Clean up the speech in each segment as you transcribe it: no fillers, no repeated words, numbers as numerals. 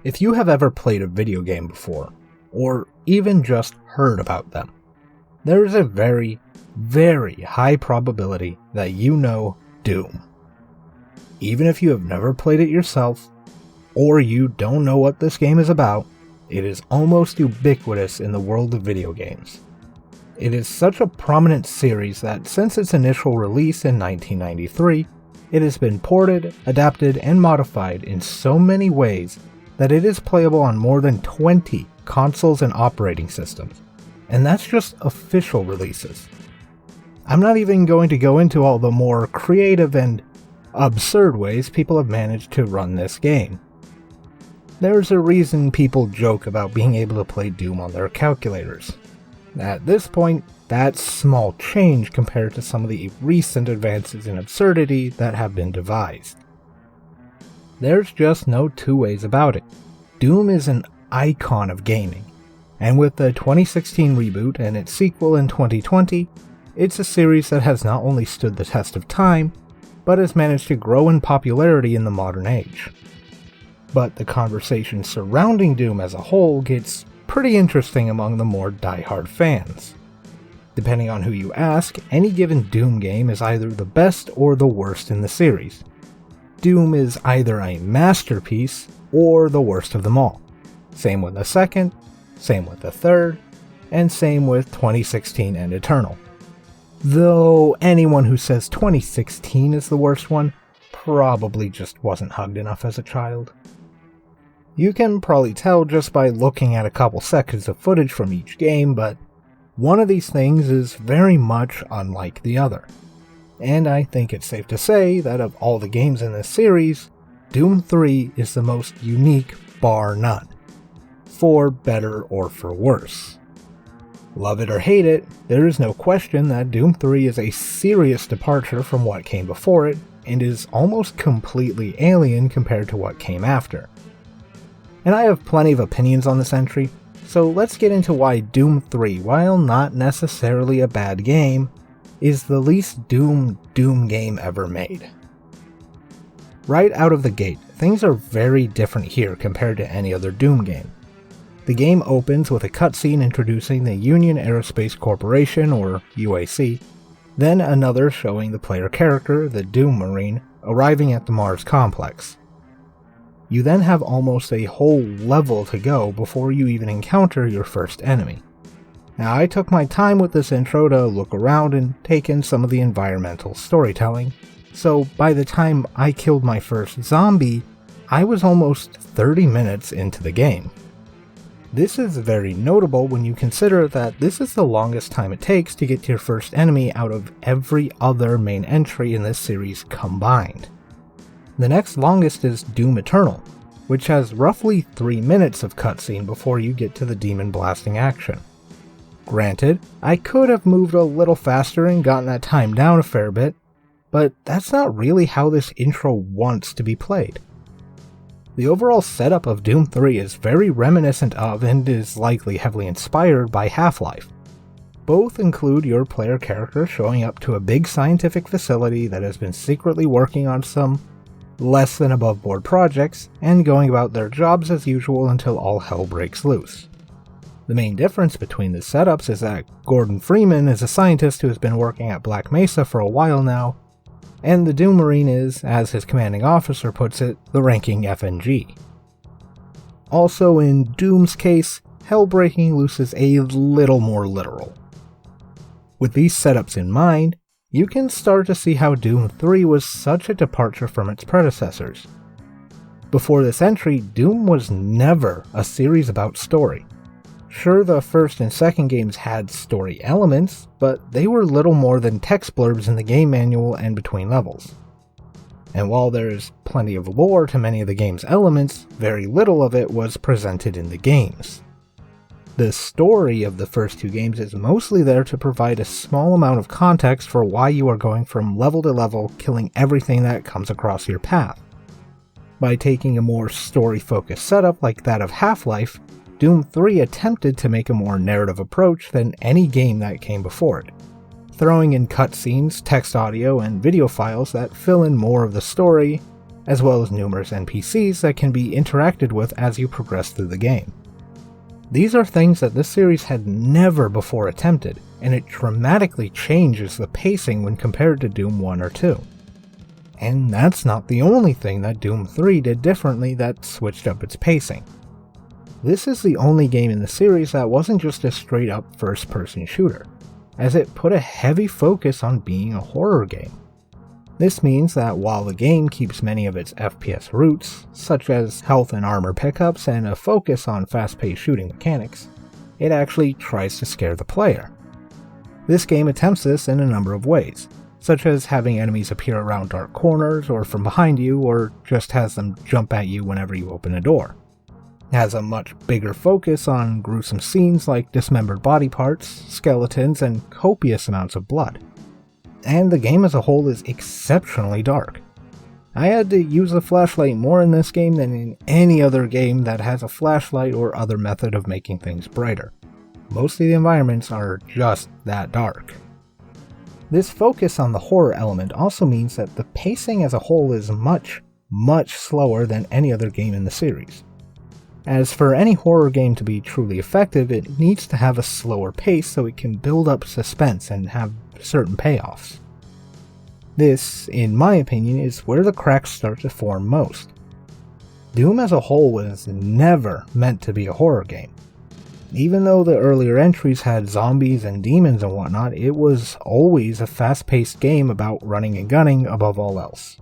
If you have ever played a video game before, or even just heard about them, there is a very, very high probability that you know Doom. Even if you have never played it yourself, or you don't know what this game is about, it is almost ubiquitous in the world of video games. It is such a prominent series that since its initial release in 1993, it has been ported, adapted, and modified in so many ways that it is playable on more than 20 consoles and operating systems, and that's just official releases. I'm not even going to go into all the more creative and absurd ways people have managed to run this game. There's a reason people joke about being able to play Doom on their calculators. At this point, that's small change compared to some of the recent advances in absurdity that have been devised. There's just no two ways about it. Doom is an icon of gaming, and with the 2016 reboot and its sequel in 2020, it's a series that has not only stood the test of time, but has managed to grow in popularity in the modern age. But the conversation surrounding Doom as a whole gets pretty interesting among the more diehard fans. Depending on who you ask, any given Doom game is either the best or the worst in the series. Doom is either a masterpiece or the worst of them all. Same with the second, same with the third, and same with 2016 and Eternal. Though anyone who says 2016 is the worst one probably just wasn't hugged enough as a child. You can probably tell just by looking at a couple seconds of footage from each game, but one of these things is very much unlike the other. And I think it's safe to say that of all the games in this series, Doom 3 is the most unique bar none. For better or for worse. Love it or hate it, there is no question that Doom 3 is a serious departure from what came before it, and is almost completely alien compared to what came after. And I have plenty of opinions on this entry, so let's get into why Doom 3, while not necessarily a bad game, is the least Doom game ever made. Right out of the gate, things are very different here compared to any other Doom game. The game opens with a cutscene introducing the Union Aerospace Corporation, or UAC, then another showing the player character, the Doom Marine, arriving at the Mars complex. You then have almost a whole level to go before you even encounter your first enemy. Now, I took my time with this intro to look around and take in some of the environmental storytelling, so by the time I killed my first zombie, I was almost 30 minutes into the game. This is very notable when you consider that this is the longest time it takes to get to your first enemy out of every other main entry in this series combined. The next longest is Doom Eternal, which has roughly 3 minutes of cutscene before you get to the demon blasting action. Granted, I could have moved a little faster and gotten that time down a fair bit, but that's not really how this intro wants to be played. The overall setup of Doom 3 is very reminiscent of and is likely heavily inspired by Half-Life. Both include your player character showing up to a big scientific facility that has been secretly working on some less than above board projects and going about their jobs as usual until all hell breaks loose. The main difference between the setups is that Gordon Freeman is a scientist who has been working at Black Mesa for a while now, and the Doom Marine is, as his commanding officer puts it, the ranking FNG. Also in Doom's case, hell breaking loose is a little more literal. With these setups in mind, you can start to see how Doom 3 was such a departure from its predecessors. Before this entry, Doom was never a series about story. Sure, the first and second games had story elements, but they were little more than text blurbs in the game manual and between levels. And while there's plenty of lore to many of the game's elements, very little of it was presented in the games. The story of the first two games is mostly there to provide a small amount of context for why you are going from level to level, killing everything that comes across your path. By taking a more story-focused setup like that of Half-Life, Doom 3 attempted to make a more narrative approach than any game that came before it, throwing in cutscenes, text audio, and video files that fill in more of the story, as well as numerous NPCs that can be interacted with as you progress through the game. These are things that this series had never before attempted, and it dramatically changes the pacing when compared to Doom 1 or 2. And that's not the only thing that Doom 3 did differently that switched up its pacing. This is the only game in the series that wasn't just a straight up first-person shooter, as it put a heavy focus on being a horror game. This means that while the game keeps many of its FPS roots, such as health and armor pickups and a focus on fast-paced shooting mechanics, it actually tries to scare the player. This game attempts this in a number of ways, such as having enemies appear around dark corners or from behind you, or just has them jump at you whenever you open a door. It has a much bigger focus on gruesome scenes like dismembered body parts, skeletons, and copious amounts of blood. And the game as a whole is exceptionally dark. I had to use a flashlight more in this game than in any other game that has a flashlight or other method of making things brighter. Most of the environments are just that dark. This focus on the horror element also means that the pacing as a whole is much, much slower than any other game in the series. As for any horror game to be truly effective, it needs to have a slower pace so it can build up suspense and have certain payoffs. This, in my opinion, is where the cracks start to form most. Doom as a whole was never meant to be a horror game. Even though the earlier entries had zombies and demons and whatnot, it was always a fast-paced game about running and gunning above all else,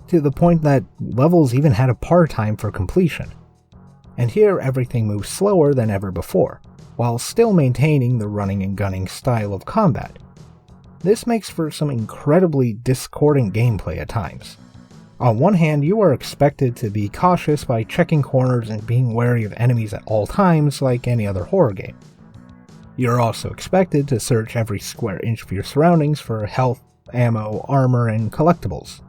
to the point that levels even had a par time for completion. And here everything moves slower than ever before, while still maintaining the running and gunning style of combat. This makes for some incredibly discordant gameplay at times. On one hand, you are expected to be cautious by checking corners and being wary of enemies at all times like any other horror game. You're also expected to search every square inch of your surroundings for health, ammo, armor, and collectibles,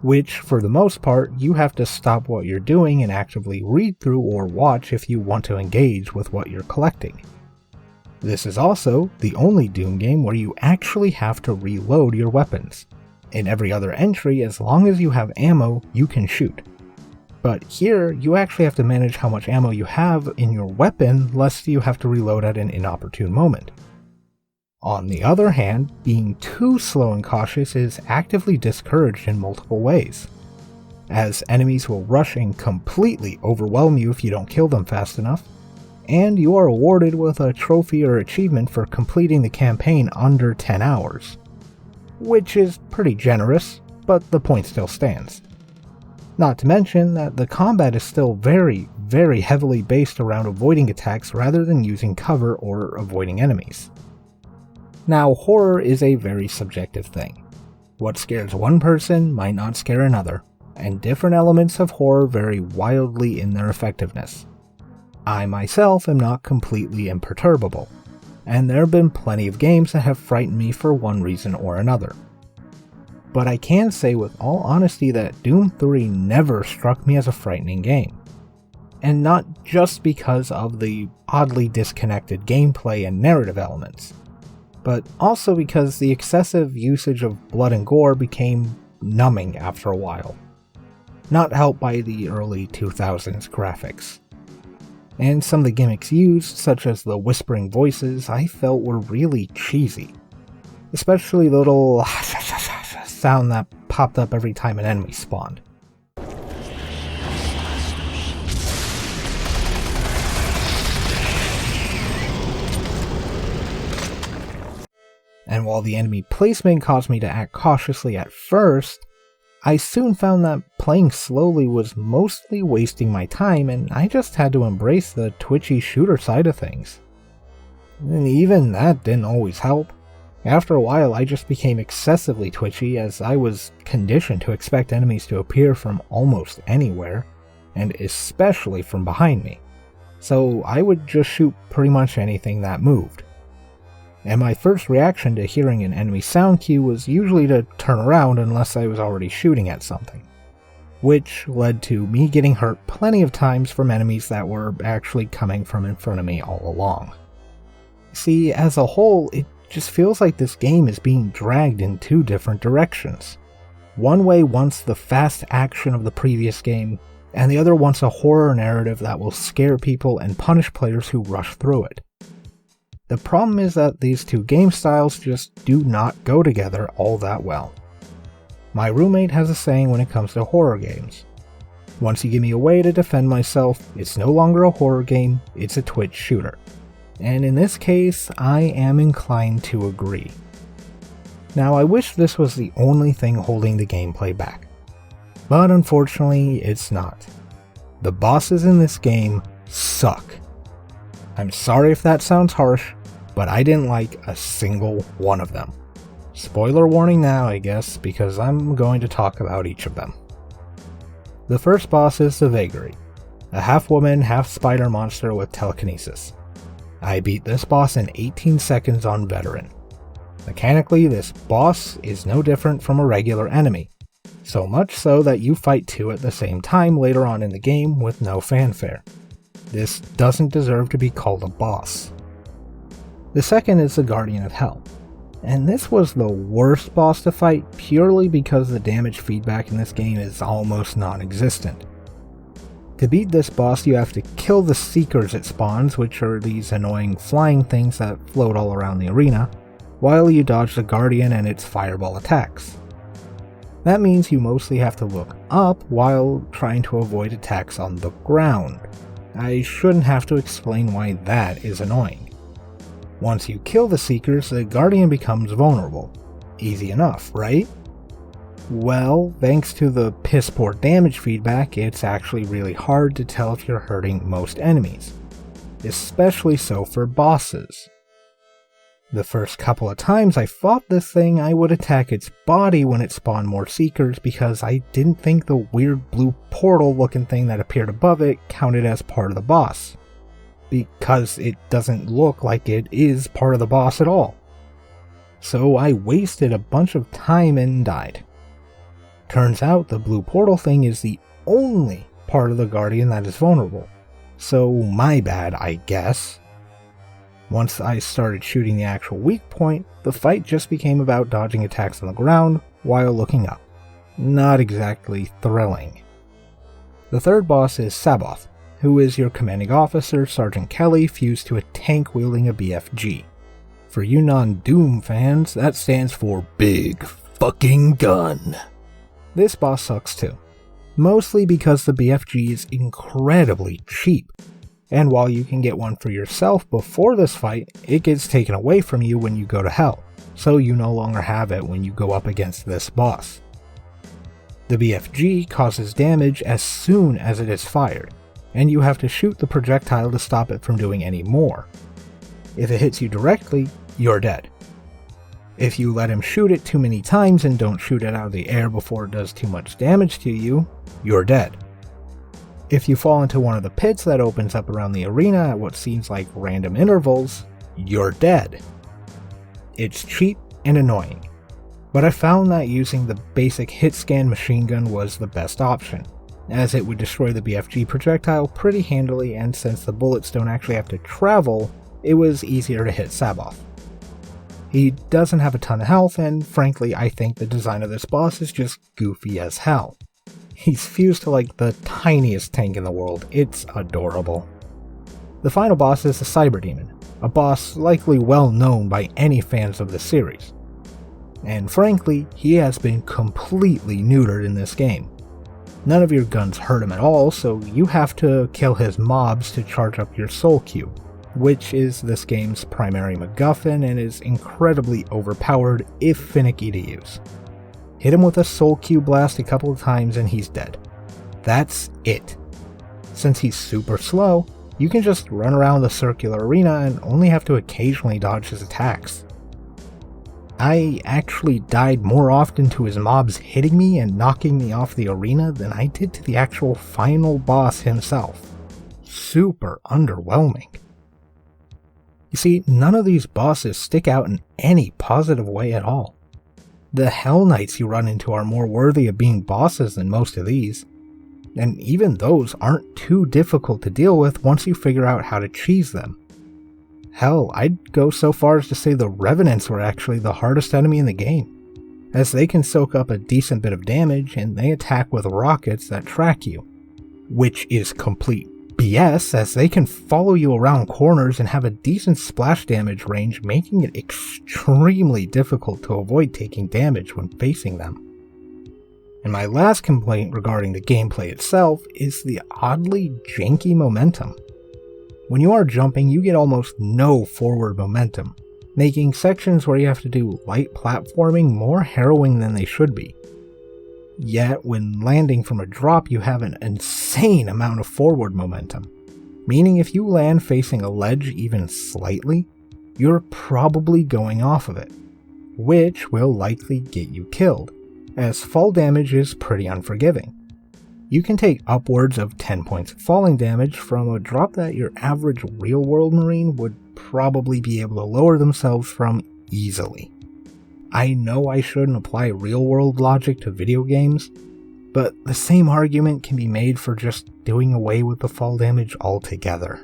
which, for the most part, you have to stop what you're doing and actively read through or watch if you want to engage with what you're collecting. This is also the only Doom game where you actually have to reload your weapons. In every other entry, as long as you have ammo, you can shoot. But here, you actually have to manage how much ammo you have in your weapon lest you have to reload at an inopportune moment. On the other hand, being too slow and cautious is actively discouraged in multiple ways, as enemies will rush and completely overwhelm you if you don't kill them fast enough, and you are awarded with a trophy or achievement for completing the campaign under 10 hours. Which is pretty generous, but the point still stands. Not to mention that the combat is still very, very heavily based around avoiding attacks rather than using cover or avoiding enemies. Now, horror is a very subjective thing. What scares one person might not scare another, and different elements of horror vary wildly in their effectiveness. I myself am not completely imperturbable, and there have been plenty of games that have frightened me for one reason or another. But I can say with all honesty that Doom 3 never struck me as a frightening game. And not just because of the oddly disconnected gameplay and narrative elements, but also because the excessive usage of blood and gore became numbing after a while, not helped by the early 2000s graphics. And some of the gimmicks used, such as the whispering voices, I felt were really cheesy. Especially the little sound that popped up every time an enemy spawned. And while the enemy placement caused me to act cautiously at first, I soon found that playing slowly was mostly wasting my time, and I just had to embrace the twitchy shooter side of things. And even that didn't always help. After a while, I just became excessively twitchy as I was conditioned to expect enemies to appear from almost anywhere, and especially from behind me. So I would just shoot pretty much anything that moved. And my first reaction to hearing an enemy sound cue was usually to turn around unless I was already shooting at something, which led to me getting hurt plenty of times from enemies that were actually coming from in front of me all along. See, as a whole, it just feels like this game is being dragged in two different directions. One way wants the fast action of the previous game, and the other wants a horror narrative that will scare people and punish players who rush through it. The problem is that these two game styles just do not go together all that well. My roommate has a saying when it comes to horror games. Once you give me a way to defend myself, it's no longer a horror game, it's a twitch shooter. And in this case, I am inclined to agree. Now, I wish this was the only thing holding the gameplay back, but unfortunately it's not. The bosses in this game suck. I'm sorry if that sounds harsh, but I didn't like a single one of them. Spoiler warning now, I guess, because I'm going to talk about each of them. The first boss is the Vagary, a half-woman, half-spider monster with telekinesis. I beat this boss in 18 seconds on Veteran. Mechanically, this boss is no different from a regular enemy, so much so that you fight two at the same time later on in the game with no fanfare. This doesn't deserve to be called a boss. The second is the Guardian of Hell, and this was the worst boss to fight purely because the damage feedback in this game is almost non-existent. To beat this boss, you have to kill the Seekers it spawns, which are these annoying flying things that float all around the arena, while you dodge the Guardian and its fireball attacks. That means you mostly have to look up while trying to avoid attacks on the ground. I shouldn't have to explain why that is annoying. Once you kill the Seekers, the Guardian becomes vulnerable. Easy enough, right? Well, thanks to the piss poor damage feedback, it's actually really hard to tell if you're hurting most enemies, especially so for bosses. The first couple of times I fought this thing, I would attack its body when it spawned more Seekers because I didn't think the weird blue portal looking thing that appeared above it counted as part of the boss, because it doesn't look like it is part of the boss at all. So I wasted a bunch of time and died. Turns out the blue portal thing is the only part of the Guardian that is vulnerable, so my bad, I guess. Once I started shooting the actual weak point, the fight just became about dodging attacks on the ground while looking up. Not exactly thrilling. The third boss is Saboth, who is your commanding officer, Sergeant Kelly, fused to a tank wielding a BFG. For you non-Doom fans, that stands for Big Fucking Gun. This boss sucks too, mostly because the BFG is incredibly cheap. And while you can get one for yourself before this fight, it gets taken away from you when you go to hell, so you no longer have it when you go up against this boss. The BFG causes damage as soon as it is fired, and you have to shoot the projectile to stop it from doing any more. If it hits you directly, you're dead. If you let him shoot it too many times and don't shoot it out of the air before it does too much damage to you, you're dead. If you fall into one of the pits that opens up around the arena at what seems like random intervals, you're dead. It's cheap and annoying, but I found that using the basic hit scan machine gun was the best option, as it would destroy the BFG projectile pretty handily, and since the bullets don't actually have to travel, it was easier to hit Saboth. He doesn't have a ton of health, and frankly I think the design of this boss is just goofy as hell. He's fused to like the tiniest tank in the world. It's adorable. The final boss is the Cyber Demon, a boss likely well known by any fans of the series. And frankly, he has been completely neutered in this game. None of your guns hurt him at all, so you have to kill his mobs to charge up your soul cube, which is this game's primary MacGuffin and is incredibly overpowered if finicky to use. Hit him with a soul cube blast a couple of times and he's dead. That's it. Since he's super slow, you can just run around the circular arena and only have to occasionally dodge his attacks. I actually died more often to his mobs hitting me and knocking me off the arena than I did to the actual final boss himself. Super underwhelming. You see, none of these bosses stick out in any positive way at all. The Hell Knights you run into are more worthy of being bosses than most of these, and even those aren't too difficult to deal with once you figure out how to cheese them. Hell, I'd go so far as to say the Revenants were actually the hardest enemy in the game. as they can soak up a decent bit of damage and they attack with rockets that track you, which is complete BS as they can follow you around corners and have a decent splash damage range, making it extremely difficult to avoid taking damage when facing them. And my last complaint regarding the gameplay itself is the oddly janky momentum. When you are jumping, you get almost no forward momentum, making sections where you have to do light platforming more harrowing than they should be. Yet, when landing from a drop, you have an insane amount of forward momentum, meaning if you land facing a ledge even slightly, you're probably going off of it, which will likely get you killed, as fall damage is pretty unforgiving. You can take upwards of 10 points of falling damage from a drop that your average real-world Marine would probably be able to lower themselves from easily. I know I shouldn't apply real-world logic to video games, but the same argument can be made for just doing away with the fall damage altogether.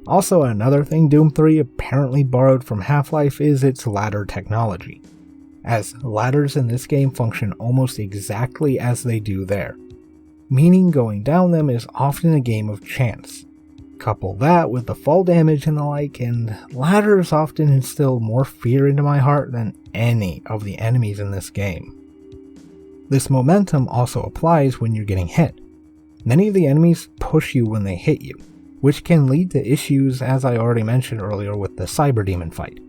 Also, another thing Doom 3 apparently borrowed from Half-Life is its ladder technology, as ladders in this game function almost exactly as they do there, meaning going down them is often a game of chance. Couple that with the fall damage and the like, and ladders often instill more fear into my heart than any of the enemies in this game. This momentum also applies when you're getting hit. Many of the enemies push you when they hit you, which can lead to issues as I already mentioned earlier with the Cyber Demon fight.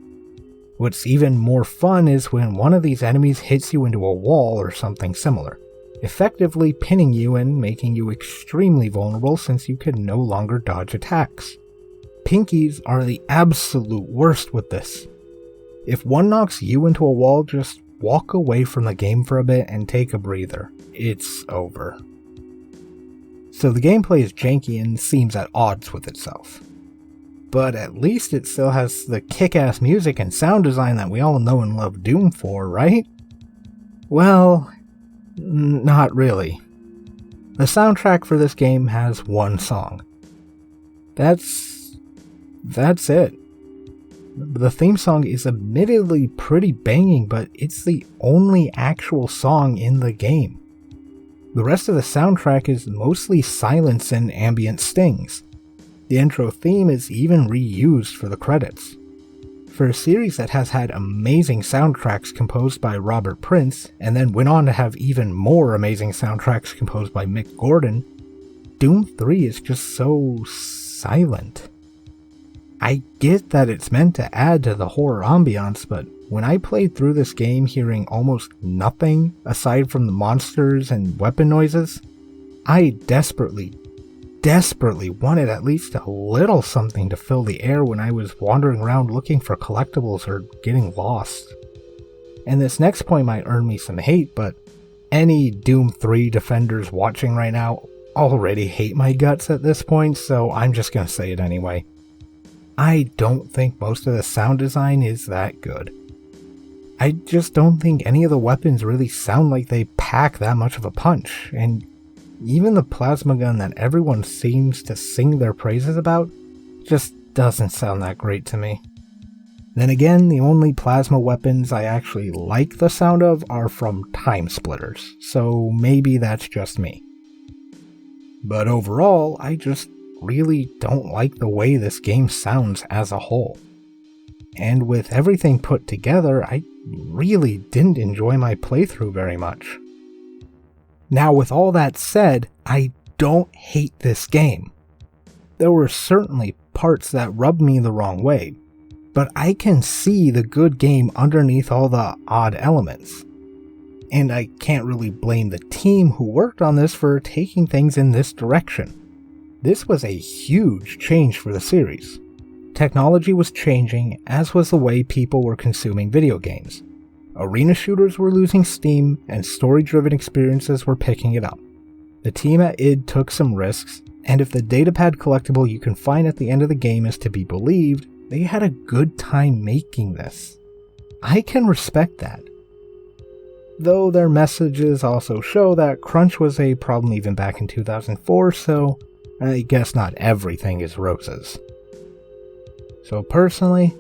What's even more fun is when one of these enemies hits you into a wall or something similar, effectively pinning you and making you extremely vulnerable since you can no longer dodge attacks. Pinkies are the absolute worst with this. If one knocks you into a wall, just walk away from the game for a bit and take a breather. It's over. So the gameplay is janky and seems at odds with itself. But at least it still has the kick-ass music and sound design that we all know and love Doom for, right? Well, not really. The soundtrack for this game has one song. That's it. The theme song is admittedly pretty banging, but it's the only actual song in the game. The rest of the soundtrack is mostly silence and ambient stings. The intro theme is even reused for the credits. For a series that has had amazing soundtracks composed by Robert Prince, and then went on to have even more amazing soundtracks composed by Mick Gordon, Doom 3 is just so silent. I get that it's meant to add to the horror ambiance, but when I played through this game hearing almost nothing aside from the monsters and weapon noises, I desperately wanted at least a little something to fill the air when I was wandering around looking for collectibles or getting lost. And this next point might earn me some hate, but any Doom 3 defenders watching right now already hate my guts at this point, so I'm just gonna say it anyway. I don't think most of the sound design is that good. I just don't think any of the weapons really sound like they pack that much of a punch, and even the plasma gun that everyone seems to sing their praises about just doesn't sound that great to me. Then again, the only plasma weapons I actually like the sound of are from Time Splitters, so maybe that's just me. But overall, I just really don't like the way this game sounds as a whole. And with everything put together, I really didn't enjoy my playthrough very much. Now, with all that said, I don't hate this game. There were certainly parts that rubbed me the wrong way, but I can see the good game underneath all the odd elements. And I can't really blame the team who worked on this for taking things in this direction. This was a huge change for the series. Technology was changing, as was the way people were consuming video games. Arena shooters were losing steam, and story-driven experiences were picking it up. The team at id took some risks, and if the datapad collectible you can find at the end of the game is to be believed, they had a good time making this. I can respect that. Though their messages also show that crunch was a problem even back in 2004, so I guess not everything is roses. So personally,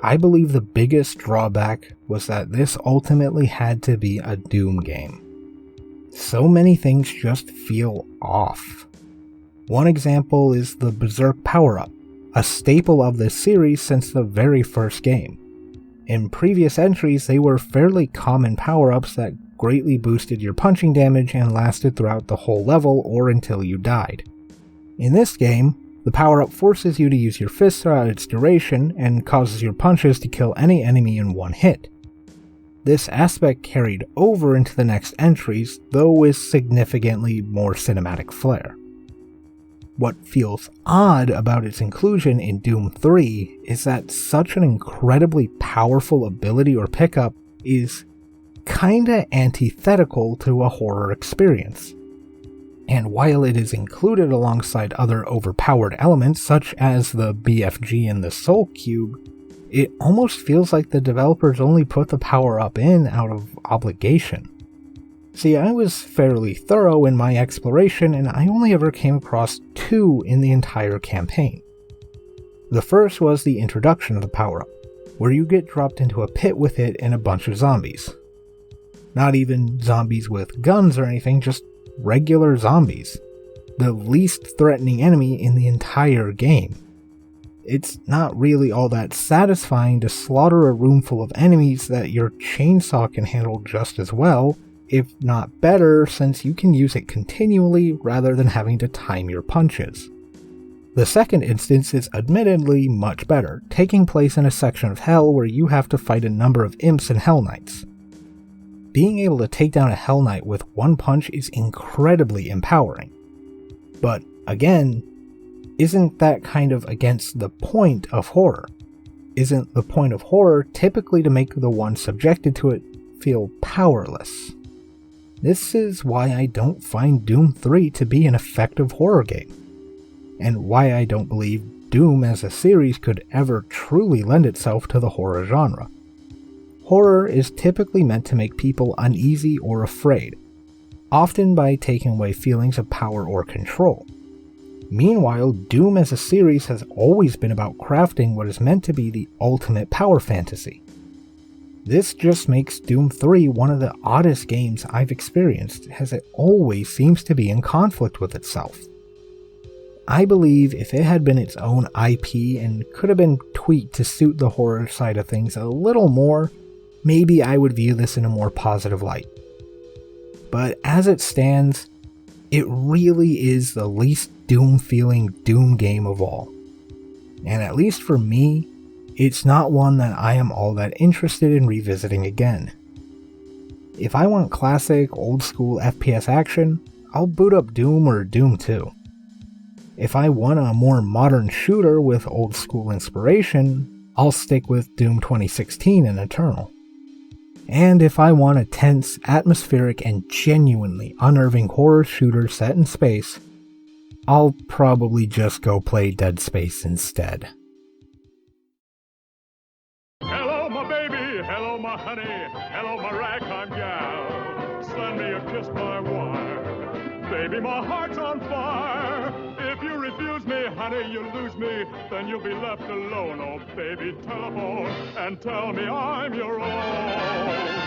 I believe the biggest drawback was that this ultimately had to be a Doom game. So many things just feel off. One example is the Berserk power-up, a staple of this series since the very first game. In previous entries, they were fairly common power-ups that greatly boosted your punching damage and lasted throughout the whole level or until you died. In this game, the power-up forces you to use your fist throughout its duration and causes your punches to kill any enemy in one hit. This aspect carried over into the next entries, though with significantly more cinematic flair. What feels odd about its inclusion in Doom 3 is that such an incredibly powerful ability or pickup is kinda antithetical to a horror experience. And while it is included alongside other overpowered elements such as the BFG and the Soul Cube, it almost feels like the developers only put the power-up in out of obligation. See, I was fairly thorough in my exploration and I only ever came across 2 in the entire campaign. The first was the introduction of the power-up, where you get dropped into a pit with it and a bunch of zombies. Not even zombies with guns or anything, just regular zombies. The least threatening enemy in the entire game. It's not really all that satisfying to slaughter a room full of enemies that your chainsaw can handle just as well, if not better, since you can use it continually rather than having to time your punches. The second instance is admittedly much better, taking place in a section of hell where you have to fight a number of imps and hell knights. Being able to take down a hell knight with one punch is incredibly empowering. But again, isn't that kind of against the point of horror? Isn't the point of horror typically to make the one subjected to it feel powerless? This is why I don't find Doom 3 to be an effective horror game, and why I don't believe Doom as a series could ever truly lend itself to the horror genre. Horror is typically meant to make people uneasy or afraid, often by taking away feelings of power or control. Meanwhile, Doom as a series has always been about crafting what is meant to be the ultimate power fantasy. This just makes Doom 3 one of the oddest games I've experienced, as it always seems to be in conflict with itself. I believe if it had been its own IP and could have been tweaked to suit the horror side of things a little more, maybe I would view this in a more positive light. But as it stands, it really is the least Doom-feeling Doom game of all. And at least for me, it's not one that I am all that interested in revisiting again. If I want classic, old-school FPS action, I'll boot up Doom or Doom 2. If I want a more modern shooter with old-school inspiration, I'll stick with Doom 2016 and Eternal. And if I want a tense, atmospheric, and genuinely unnerving horror shooter set in space, I'll probably just go play Dead Space instead. Hello, my baby. Hello, my honey. Hello, my ragtime gal. Send me a kiss, my wire. Baby, my heart's on fire. If you refuse me, honey, you lose me. Then you'll be left alone. Oh, baby, telephone and tell me I'm your own.